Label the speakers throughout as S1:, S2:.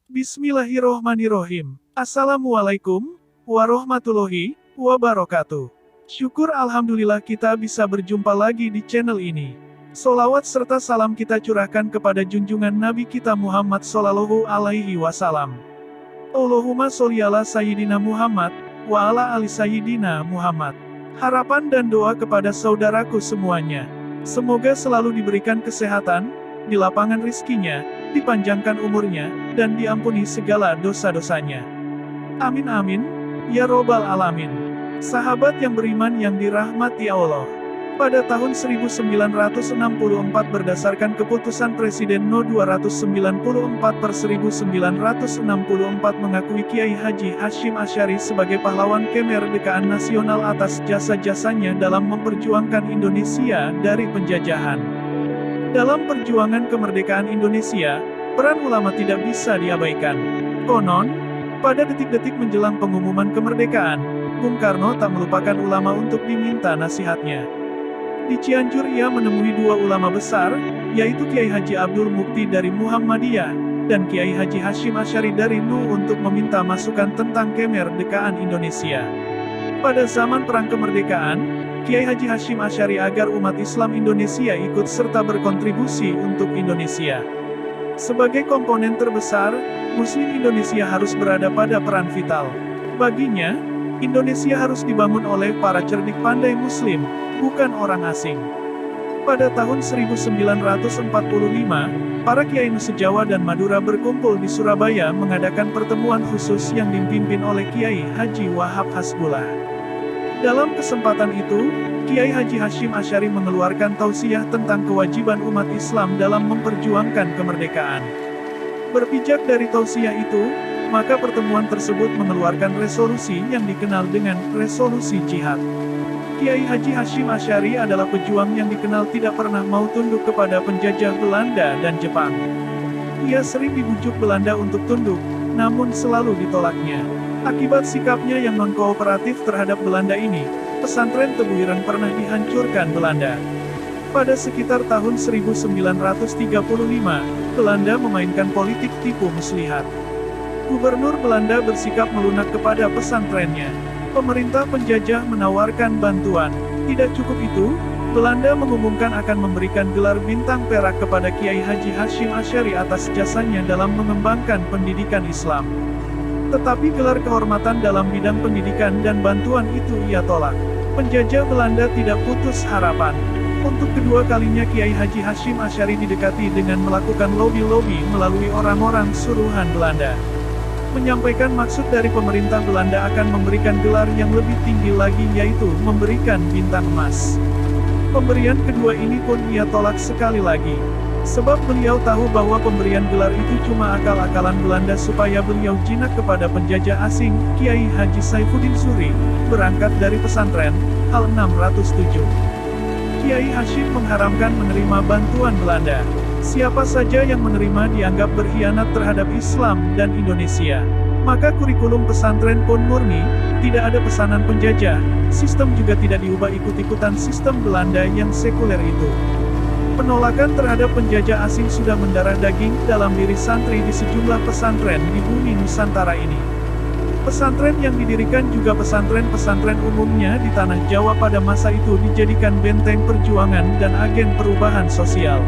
S1: Bismillahirrohmanirrohim. Assalamualaikum warahmatullahi wabarakatuh. Syukur alhamdulillah kita bisa berjumpa lagi di channel ini. Sholawat serta salam kita curahkan kepada junjungan Nabi kita Muhammad Sallallahu Alaihi Wasallam. Allahumma sholli ala Sayyidina Muhammad, wa ala ali Sayyidina Muhammad. Harapan dan doa kepada saudaraku semuanya. Semoga selalu diberikan kesehatan, di lapangan rizkinya, dipanjangkan umurnya, dan diampuni segala dosa-dosanya. Amin amin, ya robbal alamin. Sahabat yang beriman yang dirahmati Allah. Pada tahun 1964 berdasarkan keputusan Presiden No. 294/1964 mengakui Kiai Haji Hasyim Asy'ari sebagai pahlawan kemerdekaan nasional atas jasa-jasanya dalam memperjuangkan Indonesia dari penjajahan. Dalam perjuangan kemerdekaan Indonesia, peran ulama tidak bisa diabaikan. Konon, pada detik-detik menjelang pengumuman kemerdekaan, Bung Karno tak melupakan ulama untuk diminta nasihatnya. Di Cianjur ia menemui dua ulama besar, yaitu Kiai Haji Abdul Mukti dari Muhammadiyah, dan Kiai Haji Hasyim Asy'ari dari NU untuk meminta masukan tentang kemerdekaan Indonesia. Pada zaman Perang Kemerdekaan, Kiai Haji Hasyim Asy'ari agar umat Islam Indonesia ikut serta berkontribusi untuk Indonesia. Sebagai komponen terbesar, Muslim Indonesia harus berada pada peran vital. Baginya, Indonesia harus dibangun oleh para cerdik pandai Muslim, bukan orang asing. Pada tahun 1945, para Kiai Nu se-Jawa dan Madura berkumpul di Surabaya mengadakan pertemuan khusus yang dipimpin oleh Kiai Haji Wahab Hasbullah. Dalam kesempatan itu, Kiai Haji Hasyim Asy'ari mengeluarkan tausiah tentang kewajiban umat Islam dalam memperjuangkan kemerdekaan. Berpijak dari tausiah itu, maka pertemuan tersebut mengeluarkan resolusi yang dikenal dengan Resolusi Jihad. Kiai Haji Hasyim Asy'ari adalah pejuang yang dikenal tidak pernah mau tunduk kepada penjajah Belanda dan Jepang. Ia sering dibujuk Belanda untuk tunduk, namun selalu ditolaknya. Akibat sikapnya yang non-kooperatif terhadap Belanda ini, pesantren Tebuireng pernah dihancurkan Belanda. Pada sekitar tahun 1935, Belanda memainkan politik tipu muslihat. Gubernur Belanda bersikap melunak kepada pesantrennya. Pemerintah penjajah menawarkan bantuan. Tidak cukup itu, Belanda mengumumkan akan memberikan gelar bintang perak kepada Kiai Haji Hasyim Asy'ari atas jasanya dalam mengembangkan pendidikan Islam. Tetapi gelar kehormatan dalam bidang pendidikan dan bantuan itu ia tolak. Penjajah Belanda tidak putus harapan. Untuk kedua kalinya Kiai Haji Hasyim Asy'ari didekati dengan melakukan lobby-lobby melalui orang-orang suruhan Belanda. Menyampaikan maksud dari pemerintah Belanda akan memberikan gelar yang lebih tinggi lagi, yaitu memberikan bintang emas. Pemberian kedua ini pun ia tolak sekali lagi. Sebab beliau tahu bahwa pemberian gelar itu cuma akal-akalan Belanda supaya beliau jinak kepada penjajah asing. Kiai Haji Saifuddin Suri, berangkat dari pesantren, hal 607. Kiai Hasyim mengharamkan menerima bantuan Belanda. Siapa saja yang menerima dianggap berkhianat terhadap Islam dan Indonesia. Maka kurikulum pesantren pun murni, tidak ada pesanan penjajah, sistem juga tidak diubah ikut-ikutan sistem Belanda yang sekuler itu. Penolakan terhadap penjajah asing sudah mendarah daging dalam diri santri di sejumlah pesantren di bumi Nusantara ini. Pesantren yang didirikan juga pesantren-pesantren umumnya di tanah Jawa pada masa itu dijadikan benteng perjuangan dan agen perubahan sosial.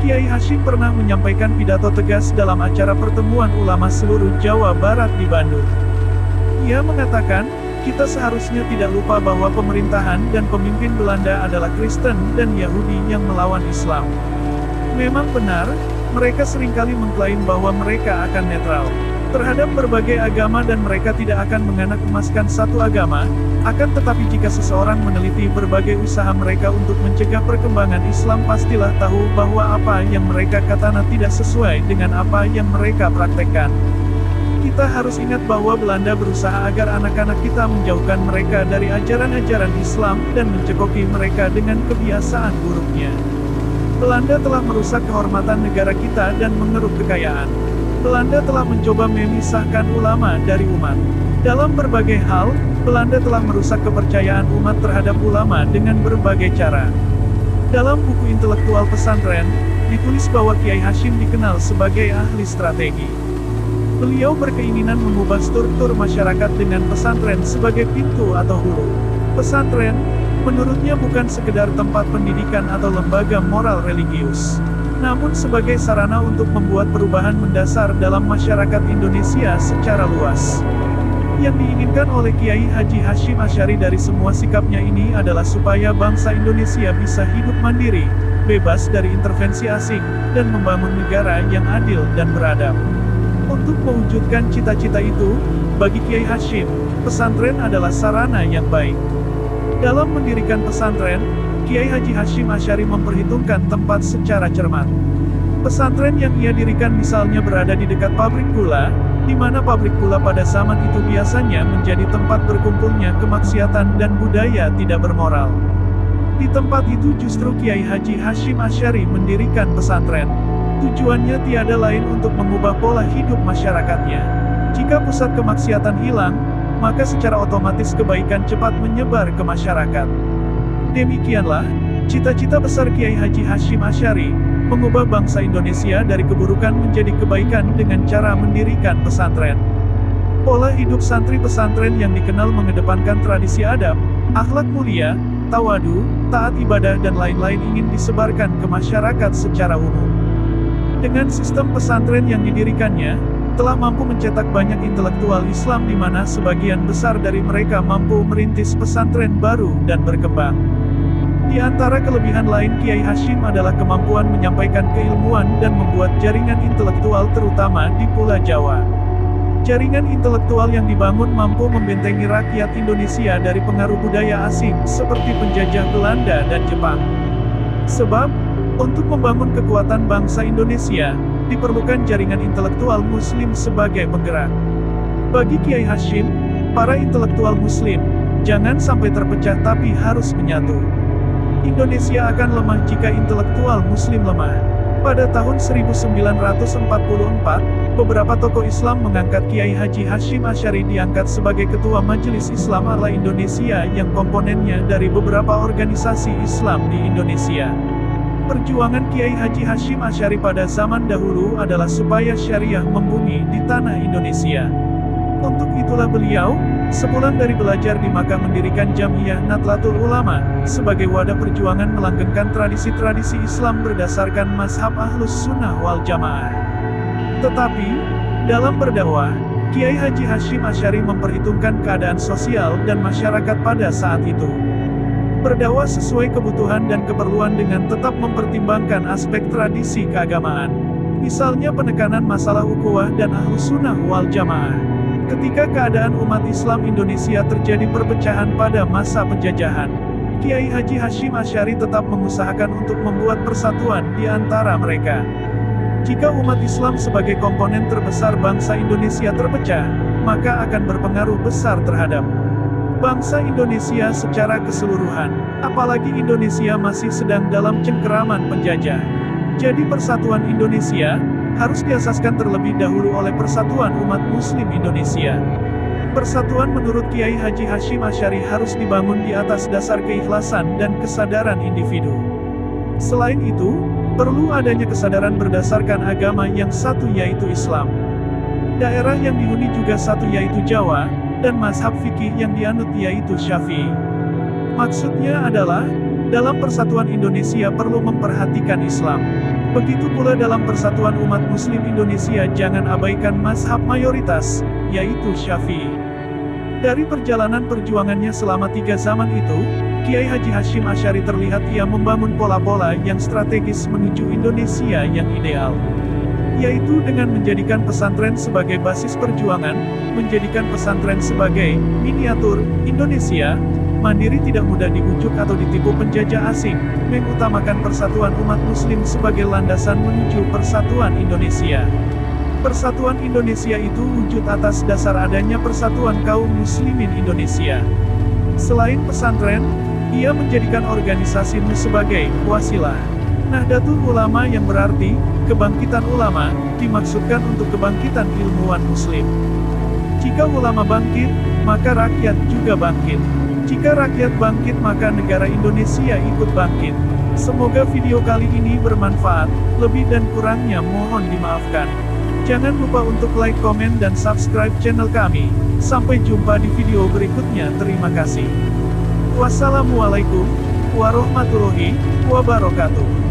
S1: Kiai Hasyim pernah menyampaikan pidato tegas dalam acara pertemuan ulama seluruh Jawa Barat di Bandung. Ia mengatakan, kita seharusnya tidak lupa bahwa pemerintahan dan pemimpin Belanda adalah Kristen dan Yahudi yang melawan Islam. Memang benar, mereka seringkali mengklaim bahwa mereka akan netral terhadap berbagai agama dan mereka tidak akan menganak emaskan satu agama. Akan tetapi jika seseorang meneliti berbagai usaha mereka untuk mencegah perkembangan Islam, pastilah tahu bahwa apa yang mereka katakan tidak sesuai dengan apa yang mereka praktekkan. Kita harus ingat bahwa Belanda berusaha agar anak-anak kita menjauhkan mereka dari ajaran-ajaran Islam dan mencekoki mereka dengan kebiasaan buruknya. Belanda telah merusak kehormatan negara kita dan mengeruk kekayaan. Belanda telah mencoba memisahkan ulama dari umat. Dalam berbagai hal, Belanda telah merusak kepercayaan umat terhadap ulama dengan berbagai cara. Dalam buku intelektual pesantren, ditulis bahwa Kiai Hasyim dikenal sebagai ahli strategi. Beliau berkeinginan mengubah struktur masyarakat dengan pesantren sebagai pintu atau hulu. Pesantren, menurutnya bukan sekedar tempat pendidikan atau lembaga moral religius, namun sebagai sarana untuk membuat perubahan mendasar dalam masyarakat Indonesia secara luas. Yang diinginkan oleh Kiai Haji Hasyim Asy'ari dari semua sikapnya ini adalah supaya bangsa Indonesia bisa hidup mandiri, bebas dari intervensi asing, dan membangun negara yang adil dan beradab. Untuk mewujudkan cita-cita itu, bagi Kiai Hasyim, pesantren adalah sarana yang baik. Dalam mendirikan pesantren, Kiai Haji Hasyim Asy'ari memperhitungkan tempat secara cermat. Pesantren yang ia dirikan misalnya berada di dekat pabrik gula, di mana pabrik gula pada zaman itu biasanya menjadi tempat berkumpulnya kemaksiatan dan budaya tidak bermoral. Di tempat itu justru Kiai Haji Hasyim Asy'ari mendirikan pesantren. Tujuannya tiada lain untuk mengubah pola hidup masyarakatnya. Jika pusat kemaksiatan hilang, maka secara otomatis kebaikan cepat menyebar ke masyarakat. Demikianlah, cita-cita besar Kiai Haji Hasyim Asy'ari, mengubah bangsa Indonesia dari keburukan menjadi kebaikan dengan cara mendirikan pesantren. Pola hidup santri pesantren yang dikenal mengedepankan tradisi adab, akhlak mulia, tawadu, taat ibadah dan lain-lain ingin disebarkan ke masyarakat secara umum. Dengan sistem pesantren yang didirikannya, telah mampu mencetak banyak intelektual Islam di mana sebagian besar dari mereka mampu merintis pesantren baru dan berkembang. Di antara kelebihan lain Kiai Hasyim adalah kemampuan menyampaikan keilmuan dan membuat jaringan intelektual terutama di Pulau Jawa. Jaringan intelektual yang dibangun mampu membentengi rakyat Indonesia dari pengaruh budaya asing seperti penjajah Belanda dan Jepang. Sebab, untuk membangun kekuatan bangsa Indonesia, diperlukan jaringan intelektual Muslim sebagai penggerak. Bagi Kiai Hasyim, para intelektual Muslim, jangan sampai terpecah tapi harus menyatu. Indonesia akan lemah jika intelektual Muslim lemah. Pada tahun 1944, beberapa tokoh Islam mengangkat Kiai Haji Hasyim Asy'ari diangkat sebagai Ketua Majelis Islam ala Indonesia yang komponennya dari beberapa organisasi Islam di Indonesia. Perjuangan Kiai Haji Hasyim Asy'ari pada zaman dahulu adalah supaya syariah membumi di tanah Indonesia. Untuk itulah beliau, sepulang dari belajar di Makkah mendirikan Jam'iyah Nahdlatul Ulama, sebagai wadah perjuangan melanggengkan tradisi-tradisi Islam berdasarkan mazhab Ahlus Sunnah wal Jamaah. Tetapi, dalam berdakwah, Kiai Haji Hasyim Asy'ari memperhitungkan keadaan sosial dan masyarakat pada saat itu. Berdakwah sesuai kebutuhan dan keperluan dengan tetap mempertimbangkan aspek tradisi keagamaan. Misalnya penekanan masalah ukhuwah dan Ahlus Sunnah wal Jamaah. Ketika keadaan umat Islam Indonesia terjadi perpecahan pada masa penjajahan, Kiai Haji Hasyim Asy'ari tetap mengusahakan untuk membuat persatuan di antara mereka. Jika umat Islam sebagai komponen terbesar bangsa Indonesia terpecah, maka akan berpengaruh besar terhadap bangsa Indonesia secara keseluruhan, apalagi Indonesia masih sedang dalam cengkeraman penjajah. Jadi persatuan Indonesia harus diasaskan terlebih dahulu oleh persatuan umat Muslim Indonesia. Persatuan menurut Kiai Haji Hasyim Asy'ari harus dibangun di atas dasar keikhlasan dan kesadaran individu. Selain itu, perlu adanya kesadaran berdasarkan agama yang satu yaitu Islam. Daerah yang dihuni juga satu yaitu Jawa, dan mazhab fikih yang dianut yaitu Syafi'i. Maksudnya adalah, dalam persatuan Indonesia perlu memperhatikan Islam. Begitu pula dalam persatuan umat Muslim Indonesia jangan abaikan mazhab mayoritas, yaitu Syafi'i. Dari perjalanan perjuangannya selama 3 zaman itu, Kiai Haji Hasyim Asy'ari terlihat ia membangun pola-pola yang strategis menuju Indonesia yang ideal. Yaitu dengan menjadikan pesantren sebagai basis perjuangan, menjadikan pesantren sebagai miniatur Indonesia, mandiri tidak mudah dibujuk atau ditipu penjajah asing, mengutamakan persatuan umat Muslim sebagai landasan menuju persatuan Indonesia. Persatuan Indonesia itu wujud atas dasar adanya persatuan kaum muslimin Indonesia. Selain pesantren, ia menjadikan organisasi sebagai wasilah. Nahdlatul Ulama yang berarti kebangkitan ulama, dimaksudkan untuk kebangkitan ilmuwan muslim. Jika ulama bangkit, maka rakyat juga bangkit. Jika rakyat bangkit maka negara Indonesia ikut bangkit. Semoga video kali ini bermanfaat, lebih dan kurangnya mohon dimaafkan. Jangan lupa untuk like, komen, dan subscribe channel kami. Sampai jumpa di video berikutnya. Terima kasih. Wassalamualaikum warahmatullahi wabarakatuh.